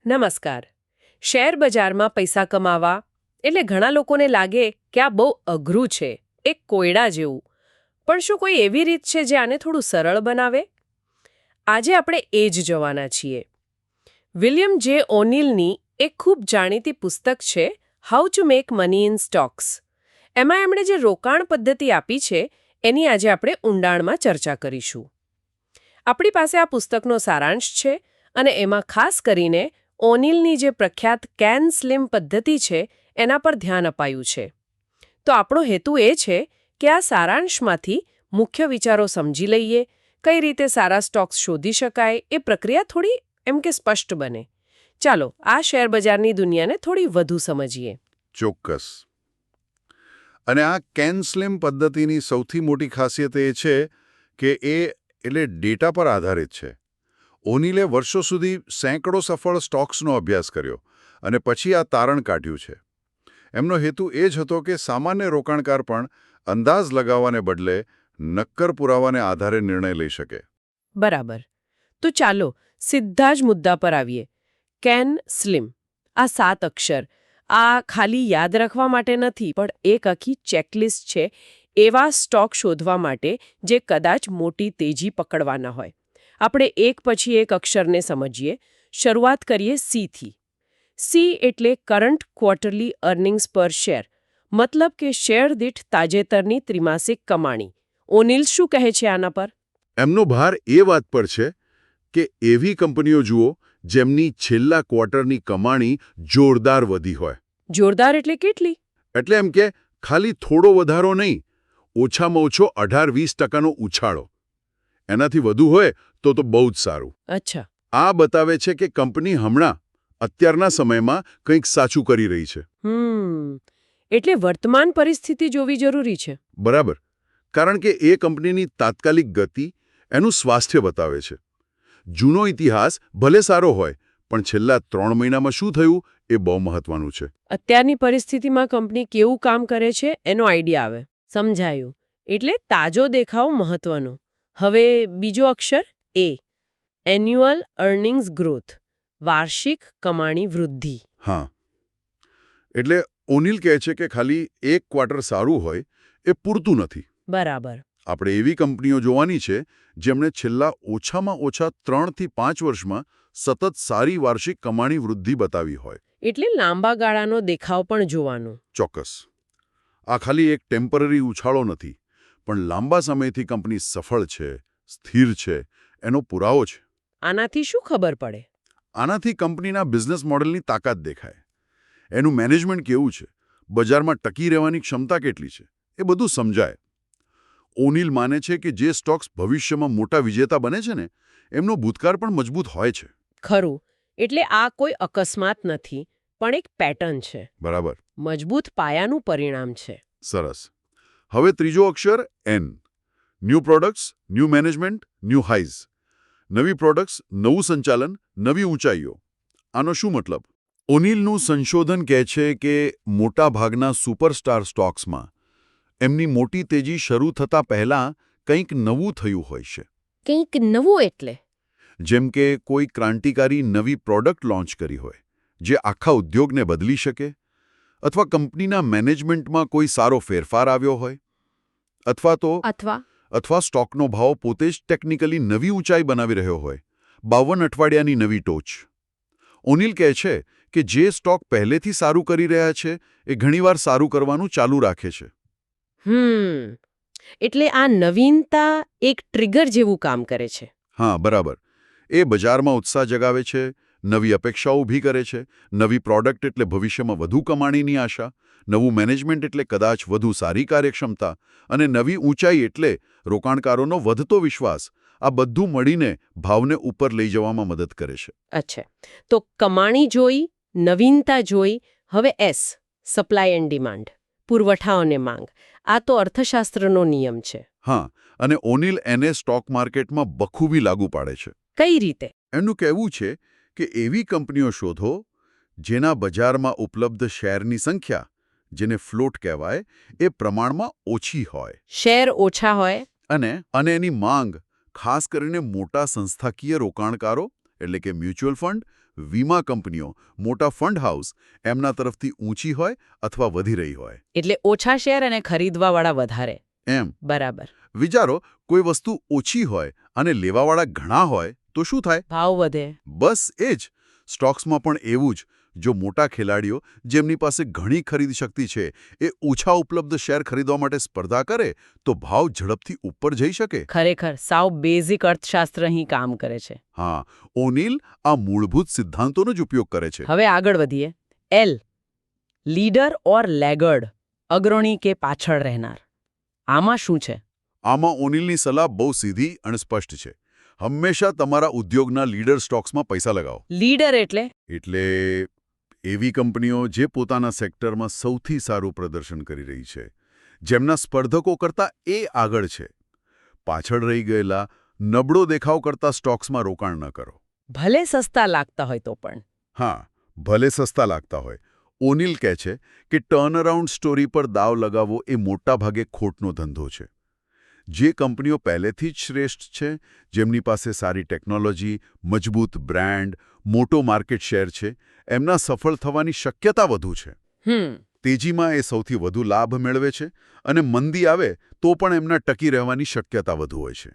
નમસ્કાર. શેર બજારમાં પૈસા કમાવા એટલે ઘણા લોકોને લાગે કે આ બહુ અઘરું છે, એક કોયડા જેવું. પણ શું કોઈ એવી રીત છે જે આને થોડું સરળ બનાવે? આજે આપણે એ જ જોવાના છીએ. વિલિયમ જે ઓનિલની એક ખૂબ જાણીતી પુસ્તક છે how to make money in stocks. એમાં એમણે જે રોકાણ પદ્ધતિ આપી છે એની આજે આપણે ઊંડાણમાં ચર્ચા કરીશું. આપણી પાસે આ પુસ્તકનો સારાંશ છે અને એમાં ખાસ કરીને ઓનિલની જે પ્રખ્યાત કેન સ્લિમ પદ્ધતિ છે એના પર ધ્યાન અપાયું છે. તો આપણો હેતુ એ છે કે આ સારાંશમાંથી મુખ્ય વિચારો સમજી લઈએ, કઈ રીતે સારા સ્ટોક્સ શોધી શકાય, એ પ્રક્રિયા થોડી એમ કે સ્પષ્ટ બને. ચાલો આ શેર બજારની દુનિયાને થોડી વધુ સમજીએ. ચોક્કસ. અને આ કેન સ્લિમ પદ્ધતિની સૌથી મોટી ખાસિયત એ છે કે એટલે ડેટા પર આધારિત છે. ઓનિલે વર્ષો સુધી સેંકડો સફળ સ્ટોક્સનો અભ્યાસ કર્યો અને પછી આ તારણ કાઢ્યું છે. એમનો હેતુ એ જ હતો કે સામાન્ય રોકાણકાર પણ અંદાજ લગાવવાને બદલે નક્કર પુરાવાને આધારે નિર્ણય લઈ શકે. બરાબર. તો ચાલો સીધા જ મુદ્દા પર આવીએ. કેન સ્લિમ, આ 7 અક્ષર, આ ખાલી યાદ રાખવા માટે નથી, પણ એક આખી ચેકલિસ્ટ છે એવા સ્ટોક શોધવા માટે જે કદાચ મોટી તેજી પકડવાના હોય. આપણે એક પછી એક અક્ષરને સમજીએ. શરૂઆત કરીએ સી થી. સી એટલે કરંટ ક્વાર્ટરલી અર્નિંગ્સ પર શેર, મતલબ કે શેર દીઠ તાજેતરની ત્રિમાસિક કમાણી. ઓનિલ શું કહે છે આના પર? એમનો ભાર એ વાત પર છે કે એવી કંપનીઓ જુઓ જેમની છેલ્લા ક્વાર્ટરની કમાણી જોરદાર વધી હોય. જોરદાર એટલે કેટલી? એટલે એમ કે ખાલી થોડો વધારો નહીં, ઓછામાં ઓછો 18-20% ઉછાળો. એનાથી વધુ હોય તો બહુ જ સારું. અચ્છા. આ બતાવે છે કે કંપની હમણાં અત્યારના સમયમાં કંઈક સાચું કરી રહી છે. એટલે વર્તમાન પરિસ્થિતિ જોવી જરૂરી છે. બરાબર. કારણ કે એ કંપનીની તાત્કાલિક ગતિ એનું સ્વાસ્થ્ય બતાવે છે. જૂનો ઇતિહાસ ભલે સારો હોય, પણ છેલ્લા 3 મહિનામાં શું થયું એ બહુ મહત્વનું છે. અત્યારની પરિસ્થિતિમાં કંપની કેવું કામ કરે છે એનો આઈડિયા આવે. સમજાયું. એટલે તાજો દેખાવ મહત્વનો. હવે બીજો અક્ષર એ. એન્યુઅલ અર્નિંગ્સ ગ્રોથ, વાર્ષિક કમાણી વૃદ્ધિ. હા. એટલે ઓનિલ કહે છે કે ખાલી એક ક્વાર્ટર સારું હોય એ પૂરતું નથી. બરાબર. આપણે એવી કંપનીઓ જોવાની છે જેમણે છેલ્લા ઓછામાં ઓછા 3 થી 5 વર્ષમાં સતત સારી વાર્ષિક કમાણી વૃદ્ધિ બતાવી હોય. એટલે લાંબા ગાળાનો દેખાવ પણ જોવાનો. ચોક્કસ. આ ખાલી એક ટેમ્પરરી ઉછાળો નથી, પણ લાંબા સમયથી કંપની સફળ છે, સ્થિર છે, એનો પુરાવો છે. આનાથી શું ખબર પડે? આનાથી કંપનીના બિઝનેસ મોડલની તાકાત દેખાય. એનું મેનેજમેન્ટ કેવું છે, બજારમાં ટકી રહેવાની ક્ષમતા કેટલી છે, એ બધું સમજાય. ઓનિલ માને છે કે જે સ્ટોક્સ ભવિષ્યમાં મોટા વિજેતા બને છે ને, એમનો ભૂતકાળ પણ મજબૂત હોય છે. ખરું. એટલે આ કોઈ અકસ્માત નથી, પણ એક પેટર્ન છે. બરાબર. મજબૂત પાયાનું પરિણામ છે. સરસ. હવે ત્રીજો અક્ષર N. New products, new management, new highs. નવી પ્રોડક્ટ્સ, નવું સંચાલન, નવી ઊંચાઈઓ. આનો શું મતલબ? ઓનિલનું સંશોધન કહે છે કે મોટા ભાગના સુપરસ્ટાર સ્ટોક્સમાં એમની મોટી તેજી શરૂ થતાં પહેલાં કંઈક નવું થયું હોય છે. કંઈક નવું એટલે? જેમ કે કોઈ ક્રાંતિકારી નવી પ્રોડક્ટ લોન્ચ કરી હોય, જે આખા ઉદ્યોગને બદલી શકે, અથવા કંપનીના મેનેજમેન્ટમાં કોઈ સારો ફેરફાર આવ્યો હોય, અથવા સ્ટોકનો ભાવ પોતે જ ટેકનિકલી નવી ઊંચાઈ બનાવી રહ્યો હોય. 52 અઠવાડિયાની નવી ટોચ. ઓનિલ કહે છે કે જે સ્ટોક પહેલેથી સારું કરી રહ્યા છે એ ઘણીવાર સારું કરવાનું ચાલુ રાખે છે. એટલે આ નવીનતા એક ટ્રિગર જેવું કામ કરે છે. હા, બરાબર. એ બજારમાં ઉત્સાહ જગાવે છે, નવી અપેક્ષાઓ ઊભી કરે છે. નવી પ્રોડક્ટ એટલે ભવિષ્યમાં વધુ કમાણીની આશા, નવું મેનેજમેન્ટ એટલે કદાચ વધુ સારી કાર્યક્ષમતા, અને નવી ઊંચાઈ એટલે રોકાણકારોનો વધતો વિશ્વાસ. આ બધું મળીને ભાવને ઉપર લઈ જવામાં મદદ કરે છે. અચ્છા. તો કમાણી જોઈ, નવીનતા જોઈ, હવે એસ, સપ્લાય એન્ડ ડિમાન્ડ, પુરવઠા અને માંગ. આ તો અર્થશાસ્ત્રનો નિયમ છે. હા, અને ઓનિલ એને સ્ટોક માર્કેટમાં બખૂબી લાગુ પાડે છે. કઈ રીતે? એમનું કહેવું છે કે એવી કંપનીઓ શોધો જેના બજારમાં ઉપલબ્ધ શેરની સંખ્યા, જેને ફ્લોટ કહેવાય, એ પ્રમાણમાં ઓછી હોય. શેર ઓછા હોય. અને એની માંગ ખાસ કરીને મોટા સંસ્થાકીય રોકાણકારો એટલે કે મ્યુચ્યુઅલ ફંડ, વીમા કંપનીઓ, મોટા ફંડ હાઉસ એમના તરફથી ઊંચી હોય અથવા વધી રહી હોય. એટલે ઓછા શેર અને ખરીદવાવાળા વધારે. એમ બરાબર. વિચારો, કોઈ વસ્તુ ઓછી હોય અને લેવાવાળા ઘણા હોય તો શું થાય? ભાવ વધે. બસ એ જ. સ્ટોક્સમાં પણ એવું જ. જો મોટા ખેલાડીઓ જેમની પાસે ઘણી ખરીદ શક્તિ છે એ ઓછા ઉપલબ્ધ શેર ખરીદવા માટે સ્પર્ધા કરે તો ભાવ ઝડપથી ઉપર જઈ શકે. ખરેખર સાવ બેઝિક અર્થશાસ્ત્ર અહીં કામ કરે છે. હા, ઓનિલ આ મૂળભૂત સિદ્ધાંતોનો જ ઉપયોગ કરે છે. હવે આગળ વધીએ. એલ, લીડર ઓર લેગર્ડ, અગ્રણી કે પાછળ રહેનાર. આમાં શું છે? આમાં ઓનિલની સલાહ બહુ સીધી અને સ્પષ્ટ છે. હંમેશા તમારા ઉદ્યોગના લીડર સ્ટોક્સમાં પૈસા લગાવો. લીડર એટલે એટલે એવી કંપનીઓ જે પોતાના સેક્ટરમાં સૌથી સારું પ્રદર્શન કરી રહી છે, જેમના સ્પર્ધકો કરતાં એ આગળ છે. પાછળ રહી ગયેલા, નબળો દેખાવ કરતા સ્ટોક્સમાં રોકાણ ન કરો. ભલે સસ્તા લાગતા હોય તો પણ. હા, ભલે સસ્તા લાગતા હોય. ઓનિલ કહે છે કે ટર્નઅરાઉન્ડ સ્ટોરી પર દાવ લગાવવો એ મોટાભાગે ખોટનો ધંધો છે. જે કંપનીઓ પહેલેથી જ શ્રેષ્ઠ છે, જેમની પાસે સારી ટેકનોલોજી, મજબૂત બ્રાન્ડ, મોટો માર્કેટ શેર છે, એમના સફળ થવાની શક્યતા વધુ છે. તેજીમાં એ સૌથી વધુ લાભ મેળવે છે અને મંદી આવે તો પણ એમના ટકી રહેવાની શક્યતા વધુ હોય છે.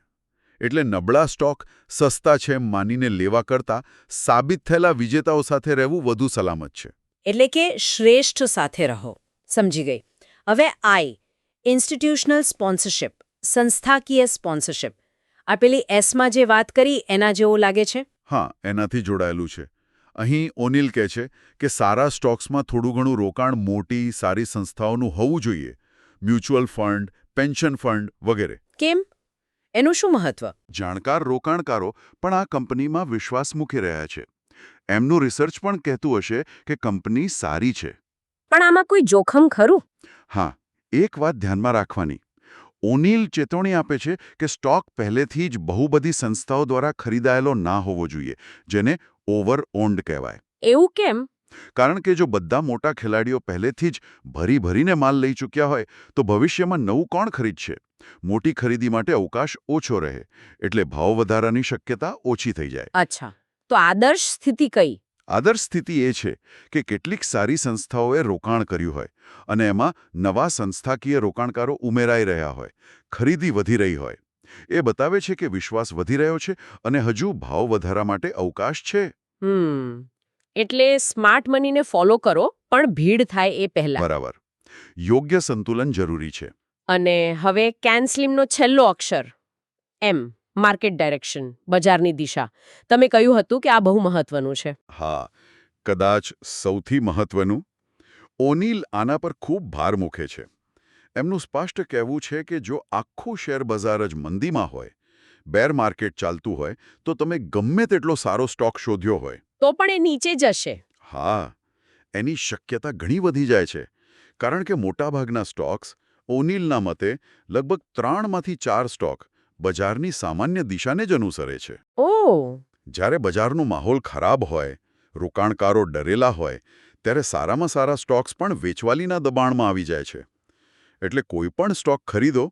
એટલે નબળા સ્ટોક સસ્તા છે એમ માનીને લેવા કરતાં સાબિત થયેલા વિજેતાઓ સાથે રહેવું વધુ સલામત છે. એટલે કે શ્રેષ્ઠ સાથે રહો. સમજી ગઈ. હવે આઈ, ઇન્સ્ટિટ્યુશનલ સ્પોન્સરશિપ, સંસ્થાકીય સ્પોન્સરશિપ. આ પેલી એસમાં જે વાત કરી એના જેવું લાગે છે? હા, એનાથી જોડાયેલું છે. અહીં ઓનિલ કહે છે કે સારા સ્ટોક્સમાં થોડું ઘણું રોકાણ મોટી, સારી સંસ્થાઓનું હોવું જોઈએ. મ્યુચ્યુઅલ ફંડ, પેન્શન ફંડ વગેરે. કેમ? એનું શું મહત્વ? જાણકાર રોકાણકારો પણ આ કંપનીમાં વિશ્વાસ મૂકી રહ્યા છે. એમનું રિસર્ચ પણ કહેતું હશે કે કંપની સારી છે. પણ આમાં કોઈ જોખમ ખરું? હા, એક વાત ધ્યાનમાં રાખવાની. ઓનિલ ચેતવણી આપે છે કે સ્ટોક પહેલેથી જ બહુ બધી સંસ્થાઓ દ્વારા ખરીદાયેલો ના હોવો જોઈએ, જેને ઓવર ઓન્ડ કહેવાય. એવું કેમ? કારણ કે જો બધા મોટા ખેલાડીઓ પહેલેથી જ ભરીને માલ લઈ ચૂક્યા હોય તો ભવિષ્યમાં નવું કોણ ખરીદશે? મોટી ખરીદી માટે અવકાશ ઓછો રહે, એટલે ભાવ વધારાની શક્યતા ઓછી થઈ જાય. અચ્છા, તો આદર્શ સ્થિતિ કઈ? આદર્શ સ્થિતિ એ છે કે કેટલીક સારી સંસ્થાઓએ રોકાણ કર્યું હોય અને એમાં નવા સંસ્થાકીય રોકાણકારો ઉમેરાઈ રહ્યા હોય, ખરીદી વધી રહી હોય. એ બતાવે છે કે વિશ્વાસ વધી રહ્યો છે અને હજુ ભાવ વધારા માટે અવકાશ છે. એટલે સ્માર્ટ મનીને ફોલો કરો, પણ ભીડ થાય એ પહેલા. બરાબર. યોગ્ય સંતુલન જરૂરી છે. અને હવે કેન્સલિમનો છેલ્લો અક્ષર, એમ, માર્કેટ ડાયરેક્શન, બજારની દિશા. તમે કહ્યું હતું કે આ બહુ મહત્વનું છે. હા, કદાચ સૌથી મહત્વનું. ઓનિલ આના પર ખૂબ ભાર મૂકે છે. એમનું સ્પષ્ટ કહેવું છે કે જો આખું શેર બજાર જ મંદીમાં હોય, બેર માર્કેટ ચાલતું હોય, તો તમે ગમે તેટલો સારો સ્ટોક શોધ્યો હોય, તો પણ એ નીચે જશે. હા, એની શક્યતા ઘણી વધી જાય છે. કારણ કે મોટાભાગના સ્ટોક્સ, ઓનિલના મતે, લગભગ 3માંથી 4 સ્ટોક બજારની સામાન્ય દિશાને જ અનુસરે છે. જ્યારે બજારનો માહોલ ખરાબ હોય, રોકાણકારો ડરેલા હોય, ત્યારે સારામાં સારા સ્ટોક્સ પણ વેચવાલીના દબાણમાં આવી જાય છે. એટલે કોઈ પણ સ્ટોક ખરીદો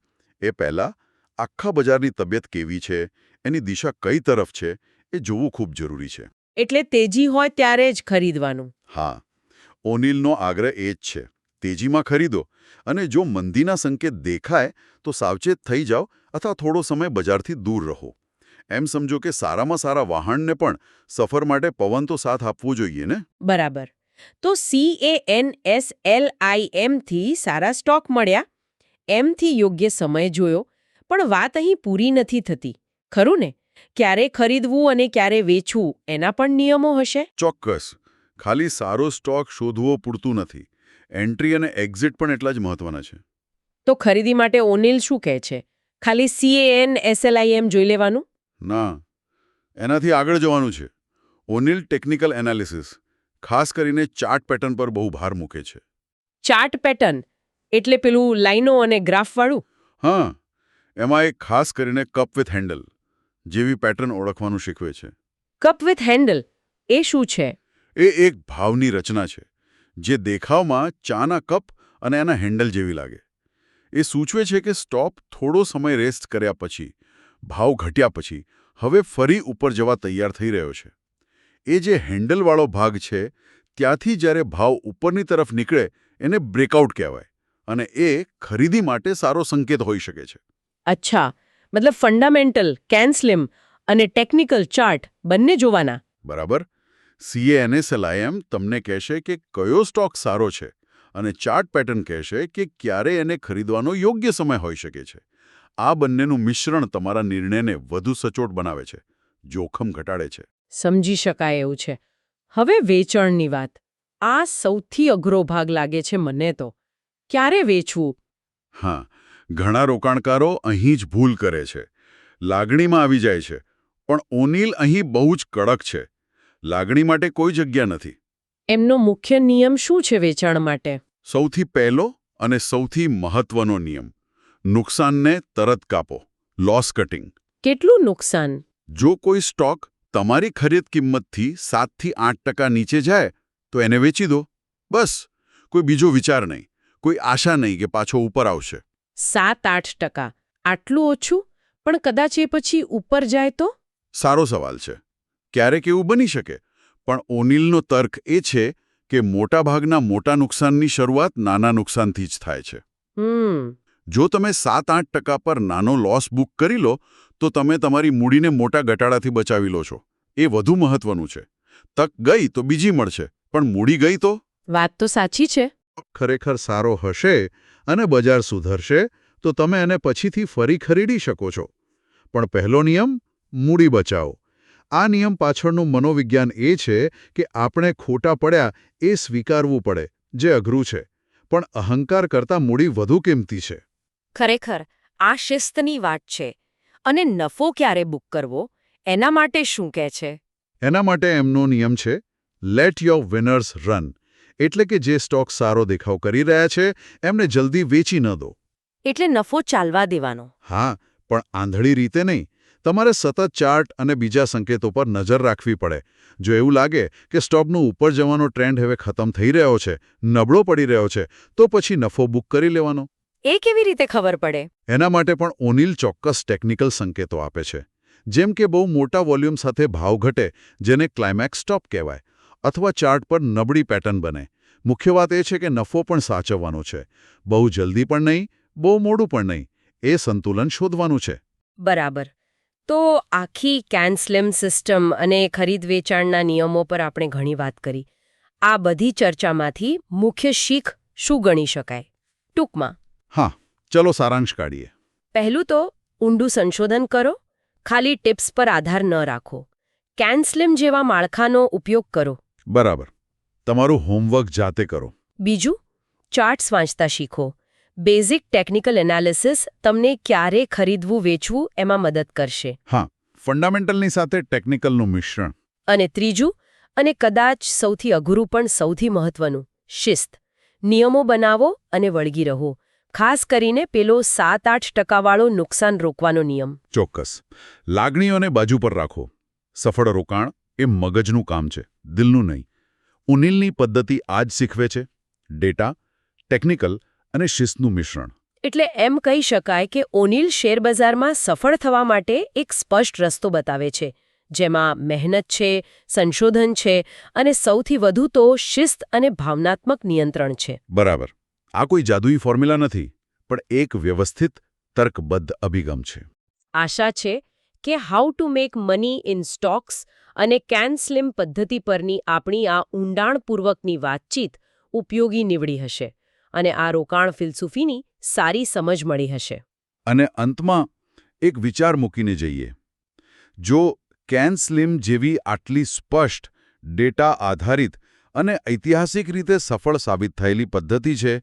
એ પહેલાં આખા બજારની તબિયત કેવી છે, એની દિશા કઈ તરફ છે, એ જોવું ખૂબ જરૂરી છે. એટલે તેજી હોય ત્યારે જ ખરીદવાનું. હા, ઓનિલનો આગ્રહ એ જ છે. તેજીમાં ખરીદો અને જો મંદીના સંકેત દેખાય તો સાવચેત થઈ જાઓ અથવા થોડો સમય બજારથી દૂર રહો. એમ સમજો કે સારામાં સારા વાહનને પણ સફર માટે પવન તો સાથ આપવો જોઈએ ને? બરાબર. તો CANSLIM થી સારા સ્ટોક મળ્યા, એમથી યોગ્ય સમય જોયો, પણ વાત અહીં પૂરી નથી થતી. ખરું ને? ક્યારે ખરીદવું અને ક્યારે વેચવું એના પણ નિયમો હશે? ચોક્કસ. ખાલી સારો સ્ટોક શોધવો પૂરતું નથી. એન્ટ્રી અને એક્ઝિટ પણ એટલા જ મહત્વના છે. તો ખરીદી માટે ઓનિલ શું કહે છે? ખાલી CANSLIM જોઈ લેવાનું? ના, એનાથી આગળ જવાનું છે. ઓનિલ ટેકનિકલ એનાલિસિસ, ખાસ કરીને ચાર્ટ પેટર્ન પર બહુ ભાર મૂકે છે. ચાર્ટ પેટર્ન એટલે પેલું લાઈનો અને ગ્રાફવાળું? હા, એમાં એક ખાસ કરીને કપ વિથ હેન્ડલ જેવી પેટર્ન ઓળખવાનું શીખવે છે. કપ વિથ હેન્ડલ એ શું છે? એ એક ભાવની રચના છે જે દેખાવમાં ચાના કપ અને એના હેન્ડલ જેવી લાગે. એ સૂચવે છે કે સ્ટોક થોડો સમય રેસ્ટ કર્યા પછી, ભાવ ઘટ્યા પછી, હવે ફરી ઉપર જવા તૈયાર થઈ રહ્યો છે. એ જે હેન્ડલવાળો ભાગ છે ત્યાંથી જ્યારે ભાવ ઉપરની તરફ નીકળે એને બ્રેકઆઉટ કહેવાય અને એ ખરીદી માટે સારો સંકેત હોઈ શકે છે. અચ્છા, મતલબ ફંડામેન્ટલ, કેન-સ્લિમ અને ટેકનિકલ ચાર્ટ બંને જોવાના. બરાબર. CANSLIM તમને કહેશે કે કયો સ્ટોક સારો છે અને ચાર્ટ પેટર્ન કહેશે કે ક્યારે એને ખરીદવાનો યોગ્ય સમય હોઈ શકે છે. આ બંનેનું મિશ્રણ તમારા નિર્ણયને વધુ સચોટ બનાવે છે, જોખમ ઘટાડે છે. સમજી શકાય એવું છે. હવે વેચાણની વાત. આ સૌથી અઘરો ભાગ લાગે છે મને તો. ક્યારે વેચવું? હા, ઘણા રોકાણકારો અહીં જ ભૂલ કરે છે. લાગણીમાં આવી જાય છે. પણ ઓનિલ અહીં બહુ જ કડક છે. લાગણી માટે કોઈ જગ્યા નથી. એમનો મુખ્ય નિયમ શું છે વેચાણ માટે? સૌથી પહેલો અને સૌથી મહત્વનો નિયમ: નુકસાનને તરત કાપો. Loss cutting. કેટલું નુકસાન? જો કોઈ સ્ટોક તમારી ખરીદ કિંમતથી 7 થી 8% નીચે જાય તો એને વેચી દો. બસ, કોઈ બીજો વિચાર નહીં, કોઈ આશા નહીં કે પાછો ઉપર આવશે. 7-8%. આટલું ઓછું? પણ કદાચ એ પછી ઉપર જાય તો? સારો સવાલ છે. ક્યારેક એવું બની શકે, પણ ઓનિલનો તર્ક એ છે કે મોટાભાગના મોટા નુકસાનની શરૂઆત નાના નુકસાનથી જ થાય છે. જો તમે 7-8% પર નાનો લોસ બુક કરી લો તો તમે તમારી મૂડીને મોટા ઘટાડાથી બચાવી લો છો. એ વધુ મહત્વનું છે. તક ગઈ તો બીજી મળશે, પણ મૂડી ગઈ તો? વાત તો સાચી છે. ખરેખર સારો હશે અને બજાર સુધરશે તો તમે એને પછીથી ફરી ખરીદી શકો છો. પણ પહેલો નિયમ: મૂડી બચાવો. આ નિયમ પાછળનું મનોવિજ્ઞાન એ છે કે આપણે ખોટા પડ્યા એ સ્વીકારવું પડે, જે અઘરું છે. પણ અહંકાર કરતાં મૂડી વધુ કિંમતી છે. ખરેખર આ શિસ્તની વાત છે. અને નફો ક્યારે બુક કરવો, એના માટે શું કહે છે? એના માટે એમનો નિયમ છે: લેટ યોર વિનર્સ રન. એટલે કે જે સ્ટોક સારો દેખાવ કરી રહ્યા છે એમને જલ્દી વેચી ન દો. એટલે નફો ચાલવા દેવાનો. હા, પણ આંધળી રીતે નહીં. તમારે સતત ચાર્ટ અને બીજા સંકેતો પર નજર રાખવી પડે. જો એવું લાગે કે સ્ટોકનો ઉપર જવાનો ટ્રેન્ડ હવે ખતમ થઈ રહ્યો છે, નબળો પડી રહ્યો છે, તો પછી નફો બુક કરી લેવાનો. એ કેવી રીતે ખબર પડે? એના માટે પણ ઓનિલ ચોક્કસ ટેકનિકલ સંકેતો આપે છે. જેમ કે બહુ મોટા વોલ્યુમ સાથે ભાવ ઘટે, જેને ક્લાઇમેક્સ સ્ટોપ કહેવાય, અથવા ચાર્ટ પર નબળી પેટર્ન બને. મુખ્ય વાત એ છે કે નફો પણ સાચવવાનો છે. બહુ જલ્દી પણ નહીં, બહુ મોડું પણ નહીં. એ સંતુલન શોધવાનું છે. બરાબર. તો આખી કેન-સ્લિમ સિસ્ટમ અને ખરીદ વેચાણના નિયમો પર આપણે ઘણી વાત કરી. આ બધી ચર્ચામાંથી મુખ્ય શીખ શું ગણી શકાય? ટૂંકમાં. હા, ચલો સારાંશ કાઢીએ. પહેલું તો ઊંડું સંશોધન કરો. ખાલી ટિપ્સ પર આધાર ન રાખો. કેન-સ્લિમ જેવા માળખાનો ઉપયોગ કરો. બરાબર. તમારું હોમવર્ક જાતે કરો. બીજું, ચાર્ટ્સ વાંચતા શીખો. બેઝિક ટેકનિકલ એનાલિસિસ તમને ક્યારે ખરીદવું વેચવું એમાં મદદ કરશે. હા, ફંડામેન્ટલની સાથે ટેકનિકલનું મિશ્રણ. અને ત્રીજું, અને કદાચ સૌથી અઘરું પણ સૌથી મહત્વનું, શિસ્ત. નિયમો બનાવો અને વળગી રહો. ખાસ કરીને પેલો 7-8% વાળો નુકસાન રોકવાનો નિયમ. ચોક્કસ. લાગણીઓને બાજુ પર રાખો. સફળ રોકાણ એ મગજનું કામ છે, દિલનું નહીં. ઉનિલની પદ્ધતિ આ જ શીખવે છે: ડેટા, ટેકનિકલ અને શિસ્તનું મિશ્રણ. એટલે એમ કહી શકાય કે ઓનિલ શેરબજારમાં સફળ થવા માટે એક સ્પષ્ટ રસ્તો બતાવે છે, જેમાં મહેનત છે, સંશોધન છે અને સૌથી વધુ તો શિસ્ત અને ભાવનાત્મક નિયંત્રણ છે. બરાબર. આ કોઈ જાદુઈ ફોર્મ્યુલા નથી, પણ એક વ્યવસ્થિત, તર્કબદ્ધ અભિગમ છે. આશા છે કે how to make money in stocks અને કેન-સ્લિમ પદ્ધતિ પરની આપણી આ ઊંડાણપૂર્વકની વાતચીત ઉપયોગી નીવડી હશે અને આ રોકાણ ફિલસૂફીની સારી સમજ મળી હશે. અને અંતમાં એક વિચાર મૂકીને જઈએ. જો કેન-સ્લિમ જેવી આટલી સ્પષ્ટ, ડેટા આધારિત અને ઐતિહાસિક રીતે સફળ સાબિત થયેલી પદ્ધતિ છે,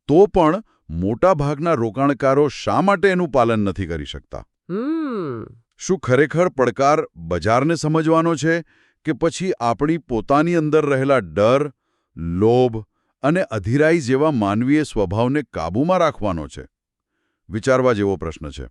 તો પણ મોટાભાગના રોકાણકારો શા માટે એનું પાલન નથી કરી શકતા? શું ખરેખર પડકાર બજારને સમજવાનો છે કે પછી આપણી પોતાની અંદર રહેલા ડર, લોભ અને અધીરાઈ જેવા માનવીય સ્વભાવને કાબૂમાં રાખવાનો છે? વિચારવા જેવો પ્રશ્ન છે.